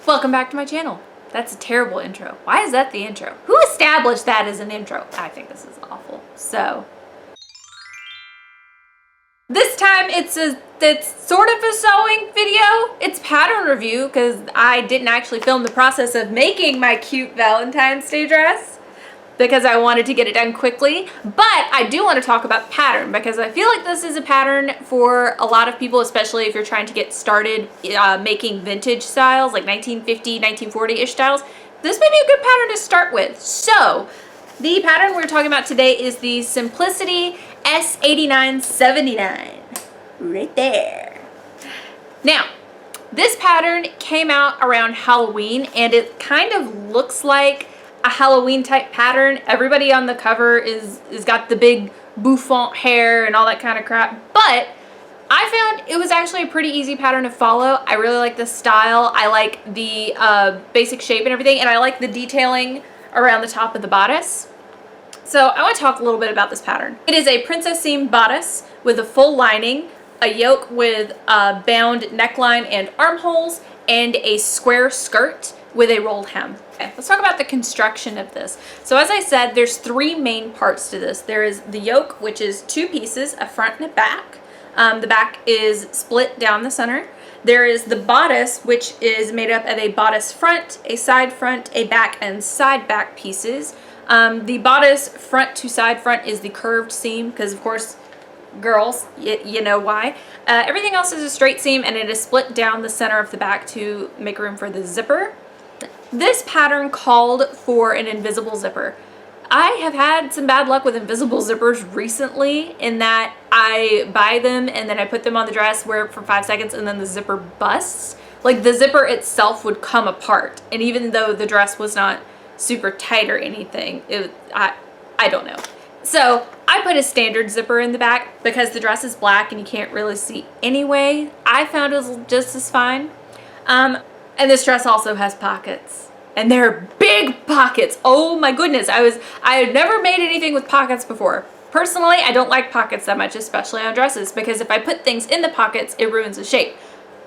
Welcome back to my channel. That's a terrible intro. Why is that the intro? Who established that as an intro? I think this is awful. So this time it's sort of a sewing video. It's pattern review because I didn't actually film the process of making my cute Valentine's Day dress because I wanted to get it done quickly. But I do want to talk about pattern because I feel like this is a pattern for a lot of people, especially if you're trying to get started making vintage styles, like 1950, 1940-ish styles. This may be a good pattern to start with. So the pattern we're talking about today is the Simplicity S8979. Right there. Now, this pattern came out around Halloween and it kind of looks like a Halloween type pattern. Everybody on the cover is got the big bouffant hair and all that kind of crap, but I found it was actually a pretty easy pattern to follow. I really like the style. I like the basic shape and everything, and I like the detailing around the top of the bodice. So I want to talk a little bit about this pattern. It is a princess seam bodice with a full lining, a yoke with a bound neckline and armholes, and a square skirt with a rolled hem. Okay, let's talk about the construction of this. So as I said, there's three main parts to this. There is the yoke, which is two pieces, a front and a back. The back is split down the center. There is the bodice, which is made up of a bodice front, a back, and side back pieces. The bodice front to side front is the curved seam, because of course, girls, you know why. Everything else is a straight seam, and it is split down the center of the back to make room for the zipper. This pattern called for an invisible zipper. I have had some bad luck with invisible zippers recently in that I buy them and then I put them on the dress, wear it for 5 seconds, and then the zipper busts. Like the zipper itself would come apart, and even though the dress was not super tight or anything, I don't know. So I put a standard zipper in the back because the dress is black and you can't really see anyway. I found it was just as fine. And this dress also has pockets, and they're big pockets. Oh my goodness. I had never made anything with pockets before. Personally, I don't like pockets that much, especially on dresses, because if I put things in the pockets, it ruins the shape.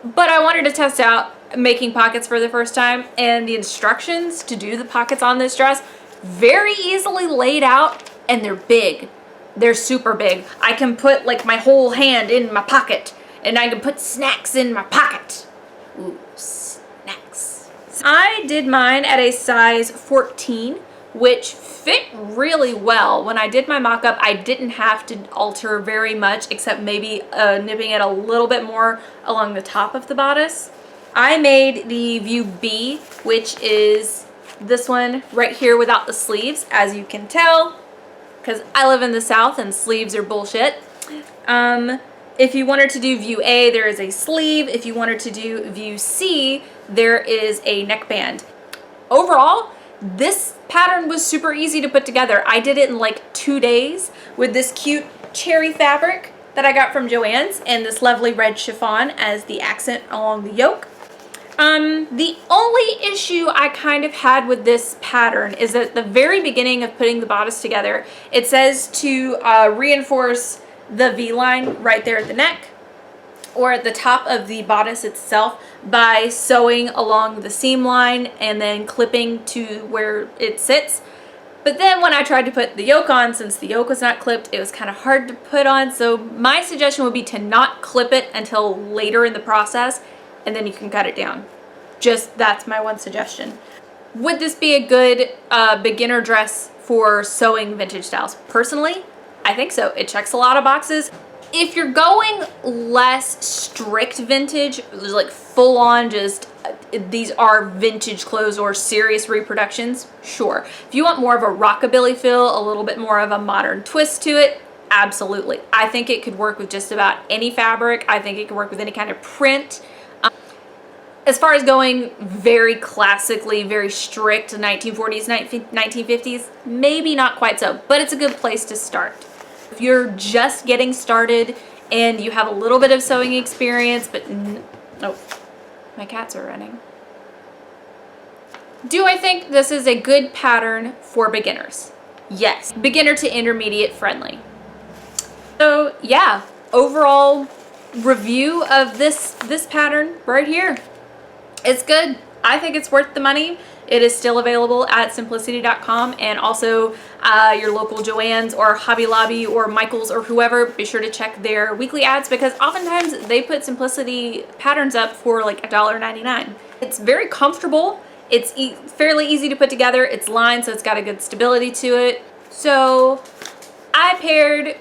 But I wanted to test out making pockets for the first time, and the instructions to do the pockets on this dress, very easily laid out, and they're big. They're super big. I can put like my whole hand in my pocket, and I can put snacks in my pocket. Ooh, snacks. I did mine at a size 14, which fit really well. When I did my mock-up, I didn't have to alter very much, except maybe nipping it a little bit more along the top of the bodice. I made the view B, which is this one right here without the sleeves, as you can tell, because I live in the South and sleeves are bullshit. If you wanted to do view A, there is a sleeve. If you wanted to do view C, there is a neckband. Overall, this pattern was super easy to put together. I did it in like 2 days with this cute cherry fabric that I got from Joann's and this lovely red chiffon as the accent along the yoke. The only issue I kind of had with this pattern is that at the very beginning of putting the bodice together, it says to reinforce the V-line right there at the neck or at the top of the bodice itself by sewing along the seam line and then clipping to where it sits. But then when I tried to put the yoke on, since the yoke was not clipped, it was kind of hard to put on. So my suggestion would be to not clip it until later in the process, and then you can cut it down. That's my one suggestion. Would this be a good beginner dress for sewing vintage styles? Personally, I think so. It checks a lot of boxes. If you're going less strict vintage, like full on just these are vintage clothes or serious reproductions, sure. If you want more of a rockabilly feel, a little bit more of a modern twist to it, absolutely. I think it could work with just about any fabric. I think it could work with any kind of print. As far as going very classically, very strict 1940s, 1950s, maybe not quite so, but it's a good place to start. If you're just getting started and you have a little bit of sewing experience, but oh, my cats are running. Do I think this is a good pattern for beginners? Yes, beginner to intermediate friendly. So yeah, overall review of this pattern right here. It's good. I think it's worth the money. It is still available at simplicity.com, and also your local Joann's or Hobby Lobby or Michael's or whoever. Be sure to check their weekly ads, because oftentimes they put Simplicity patterns up for like $1.99. It's very comfortable. It's fairly easy to put together. It's lined, so it's got a good stability to it. So I paired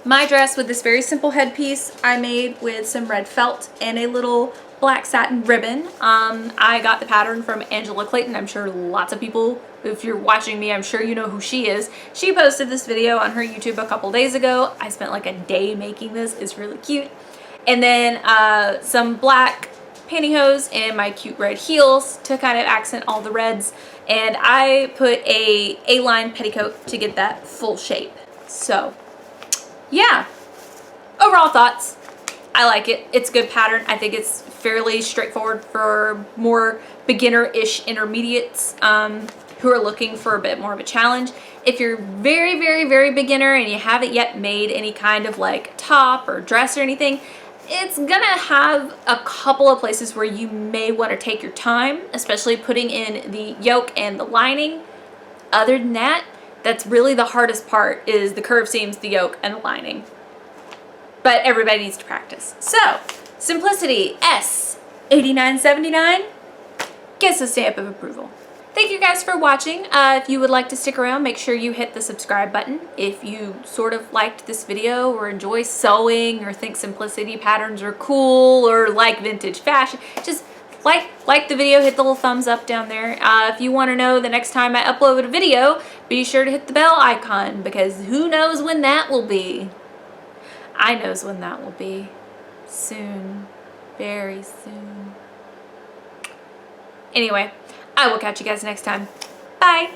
my dress with this very simple headpiece I made with some red felt and a little black satin ribbon. I got the pattern from Angela Clayton. I'm sure lots of people, if you're watching me, I'm sure you know who she is. She posted this video on her YouTube a couple days ago. I spent like a day making this. It's really cute. And then some black pantyhose and my cute red heels to kind of accent all the reds. And I put a A-line petticoat to get that full shape. So yeah, overall thoughts. I like it. It's a good pattern. I think it's fairly straightforward for more beginner-ish intermediates who are looking for a bit more of a challenge. If you're very, very, very beginner and you haven't yet made any kind of like top or dress or anything, it's gonna have a couple of places where you may want to take your time, especially putting in the yoke and the lining. Other than that, that's really the hardest part, is the curved seams, the yoke, and the lining. But everybody needs to practice. So, Simplicity S8979 gets a stamp of approval. Thank you guys for watching. If you would like to stick around, make sure you hit the subscribe button. If you sort of liked this video or enjoy sewing or think Simplicity patterns are cool or like vintage fashion, just like the video, hit the little thumbs up down there. If you want to know the next time I upload a video, be sure to hit the bell icon, because who knows when that will be. I knows when that will be. Soon. Very soon. Anyway, I will catch you guys next time. Bye!